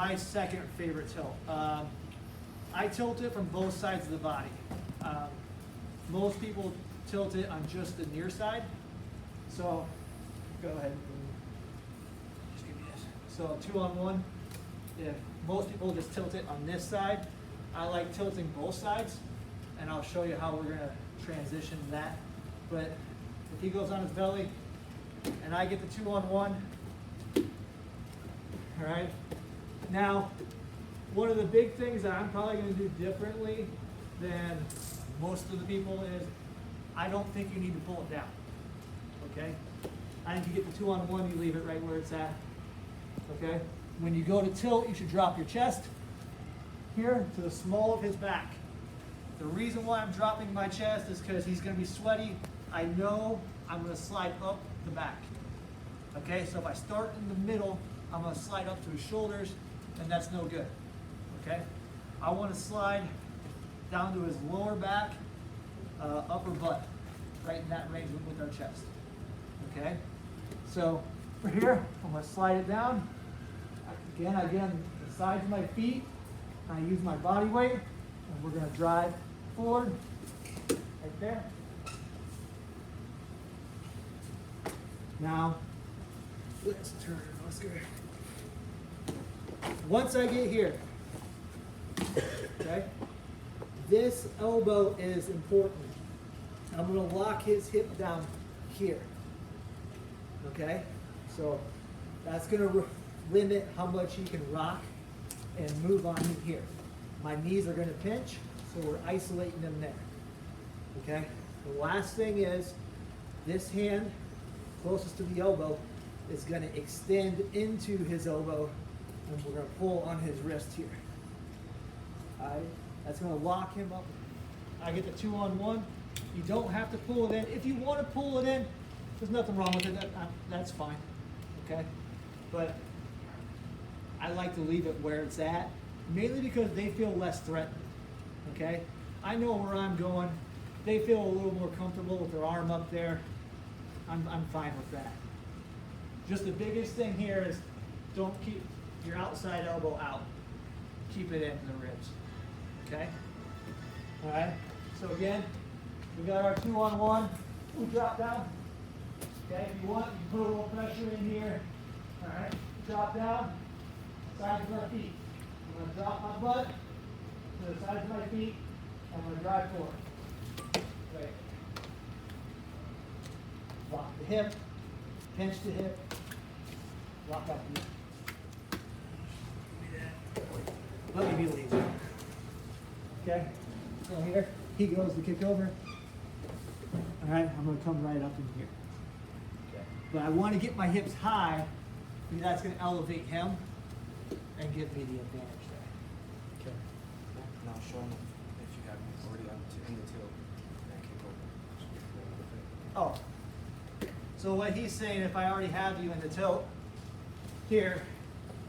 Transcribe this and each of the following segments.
my second favorite tilt. I tilt it from both sides of the body. Most people tilt it on just the near side. So go ahead and just give me this. So 2-on-1. If most people just tilt it on this side, I like tilting both sides, and I'll show you how we're gonna transition that. But if he goes on his belly and I get the 2-on-1, all right? Now, one of the big things that I'm probably gonna do differently than most of the people is, I don't think you need to pull it down, okay? I think you get the 2-on-1, you leave it right where it's at, okay? When you go to tilt, you should drop your chest here to the small of his back. The reason why I'm dropping my chest is because he's gonna be sweaty. I know I'm gonna slide up the back, okay? So if I start in the middle, I'm gonna slide up to his shoulders, and that's no good, okay? I wanna slide down to his lower back, upper butt, right in that range with our chest, okay? So for here, I'm gonna slide it down. Again, the sides of my feet, I use my body weight, and we're gonna drive forward, right there. Now, let's turn, let's go. Once I get here, okay, this elbow is important. I'm gonna lock his hip down here, okay? So that's gonna limit how much he can rock and move on me here. My knees are gonna pinch, so we're isolating them there, okay? The last thing is, this hand, closest to the elbow, is gonna extend into his elbow, and we're gonna pull on his wrist here. All right, that's gonna lock him up. I get the 2-on-1. You don't have to pull it in. If you wanna pull it in, there's nothing wrong with it, that's fine, okay? But I like to leave it where it's at, mainly because they feel less threatened, okay? I know where I'm going. They feel a little more comfortable with their arm up there. I'm fine with that. Just the biggest thing here is don't keep your outside elbow out. Keep it into the ribs, okay? All right, so again, we got our 2-on-1. We drop down, okay? If you want, you can put a little pressure in here. All right, drop down, sides of our feet. I'm gonna drop my butt to the sides of my feet. I'm gonna drive forward. Right. Lock the hip, pinch the hip, lock up the hip. Let me be lazy. Okay, so here, he goes to kick over. All right, I'm gonna come right up in here. Okay. But I wanna get my hips high, because that's gonna elevate him and give me the advantage there. Okay. Now show them if you have already in the tilt and kick over. Oh, so what he's saying, if I already have you in the tilt here,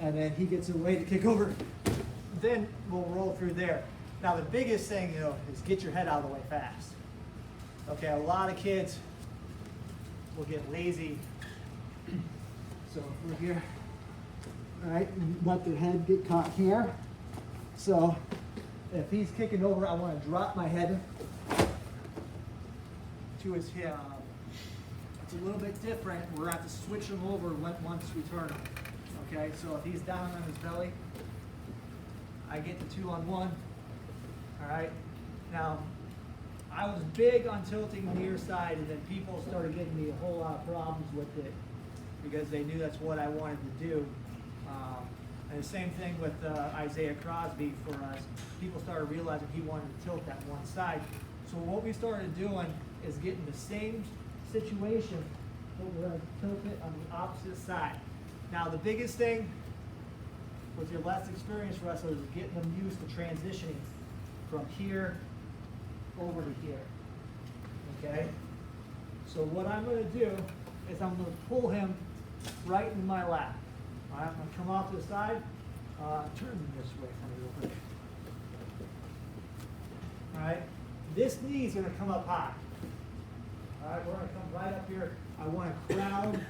and then he gets away to kick over, then we'll roll through there. Now the biggest thing, is get your head out of the way fast. Okay, a lot of kids will get lazy. So if we're here, all right, and let their head get caught here. So if he's kicking over, I want to drop my head to his hip. It's a little bit different. We're going to have to switch him over once we turn him. Okay, so if he's down on his belly, I get the 2-on-1. All right, now I was big on tilting near side, and then people started giving me a whole lot of problems with it because they knew that's what I wanted to do. And the same thing with Isaiah Crosby for us. People started realizing he wanted to tilt that one side. So what we started doing is getting the same situation, but we're going to tilt it on the opposite side. Now the biggest thing with your less experienced wrestlers is getting them used to transitioning from here over to here, okay? So what I'm gonna do is I'm gonna pull him right in my lap. All right, I'm gonna come off to the side, turn him this way for me real quick. All right, this knee is gonna come up high. All right, we're gonna come right up here. I wanna crowd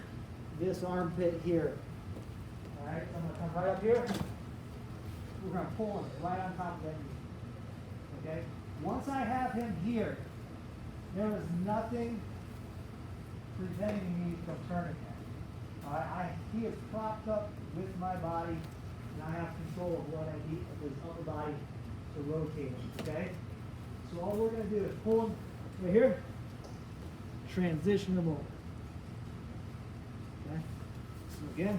this armpit here. All right, so I'm gonna come right up here. we're gonna pull him right on top of that knee. Okay? Once I have him here, there is nothing preventing me from turning him. He is propped up with my body, and I have control of what I need of his upper body to rotate him, okay? So all we're gonna do is pull him right here, transition him over. Okay? So again,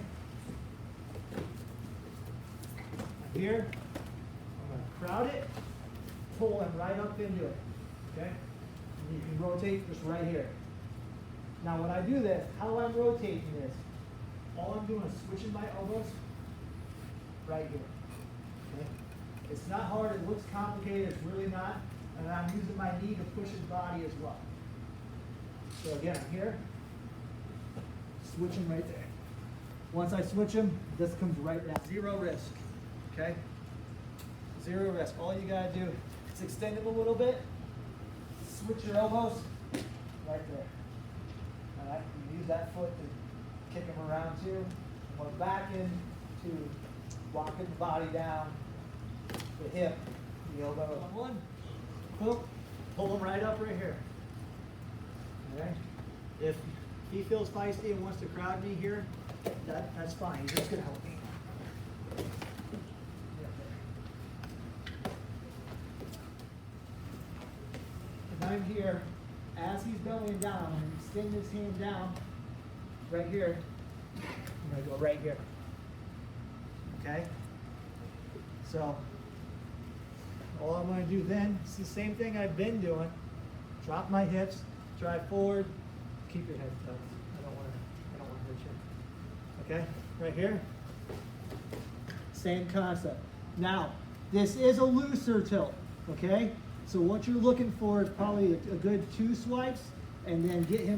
I'm here, I'm gonna crowd it, pull him right up into it, okay? And you can rotate just right here. Now when I do this, how I'm rotating this, all I'm doing is switching my elbows right here. Okay? It's not hard, it looks complicated, it's really not. And I'm using my knee to push his body as well. So again, I'm here, switch him right there. Once I switch him, this comes right down. Zero risk, okay? Zero risk. All you gotta do is extend him a little bit, switch your elbows right there. All right, you use that foot to kick him around too. We're back into walking the body down, the hip, the elbow. One, boom, pull him right up right here. All right. If he feels feisty and wants to crowd me here, that's fine. He's just gonna help me. If I'm here, as he's going down, I'm gonna extend his hand down right here. I'm gonna go right here. Okay? So, all I'm gonna do then is the same thing I've been doing. Drop my hips, drive forward, keep your head tucked. I don't wanna hurt you. Okay? Right here. Same concept. Now, this is a looser tilt, okay? So what you're looking for is probably a good 2 swipes, and then get him